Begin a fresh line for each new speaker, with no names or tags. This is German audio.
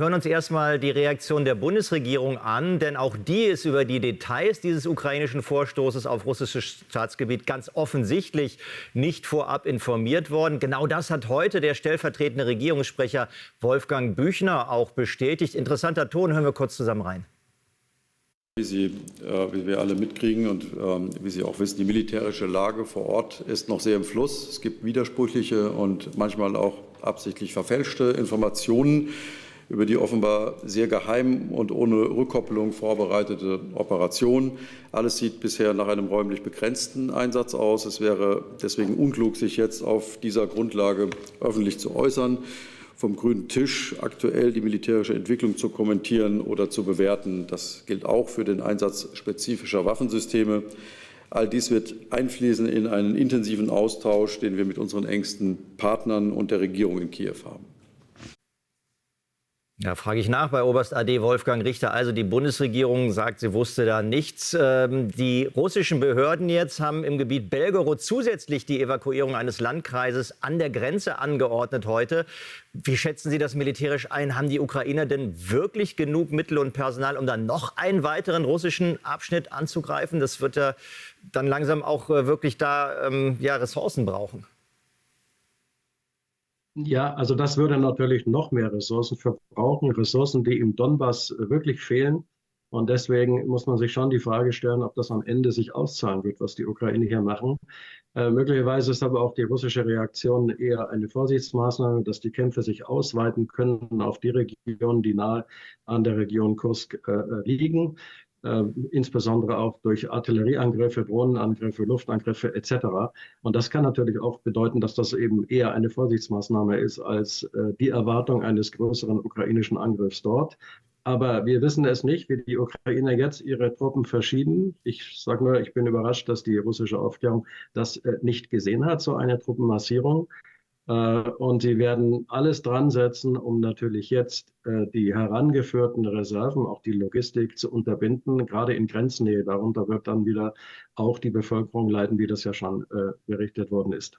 hören uns erstmal die Reaktion der Bundesregierung an, denn auch die ist über die Details dieses ukrainischen Vorstoßes auf russisches Staatsgebiet ganz offensichtlich nicht vorab informiert worden. Genau das hat heute der stellvertretende Regierungssprecher Wolfgang Büchner auch bestätigt. Interessanter Ton, hören wir kurz zusammen rein.
Wie wir alle mitkriegen und wie Sie auch wissen, die militärische Lage vor Ort ist noch sehr im Fluss. Es gibt widersprüchliche und manchmal auch absichtlich verfälschte Informationen über die offenbar sehr geheim und ohne Rückkopplung vorbereitete Operation. Alles sieht bisher nach einem räumlich begrenzten Einsatz aus. Es wäre deswegen unklug, sich jetzt auf dieser Grundlage öffentlich zu äußern, vom grünen Tisch aktuell die militärische Entwicklung zu kommentieren oder zu bewerten. Das gilt auch für den Einsatz spezifischer Waffensysteme. All dies wird einfließen in einen intensiven Austausch, den wir mit unseren engsten Partnern und der Regierung in Kiew haben.
Ja, frage ich nach bei Oberst AD Wolfgang Richter. Also die Bundesregierung sagt, sie wusste da nichts. Die russischen Behörden jetzt haben im Gebiet Belgorod zusätzlich die Evakuierung eines Landkreises an der Grenze angeordnet heute. Wie schätzen Sie das militärisch ein? Haben die Ukrainer denn wirklich genug Mittel und Personal, um dann noch einen weiteren russischen Abschnitt anzugreifen? Das wird ja dann langsam auch wirklich da Ressourcen brauchen.
Ja, also das würde natürlich noch mehr Ressourcen verbrauchen, Ressourcen, die im Donbass wirklich fehlen. Und deswegen muss man sich schon die Frage stellen, ob das am Ende sich auszahlen wird, was die Ukraine hier machen. Möglicherweise ist aber auch die russische Reaktion eher eine Vorsichtsmaßnahme, dass die Kämpfe sich ausweiten können auf die Regionen, die nahe an der Region Kursk liegen. Insbesondere auch durch Artillerieangriffe, Drohnenangriffe, Luftangriffe etc. Und das kann natürlich auch bedeuten, dass das eben eher eine Vorsichtsmaßnahme ist als die Erwartung eines größeren ukrainischen Angriffs dort. Aber wir wissen es nicht, wie die Ukrainer jetzt ihre Truppen verschieben. Ich sage nur, ich bin überrascht, dass die russische Aufklärung das nicht gesehen hat, so eine Truppenmassierung. Und sie werden alles dran setzen, um natürlich jetzt die herangeführten Reserven, auch die Logistik zu unterbinden, gerade in Grenznähe. Darunter wird dann wieder auch die Bevölkerung leiden, wie das ja schon berichtet worden ist.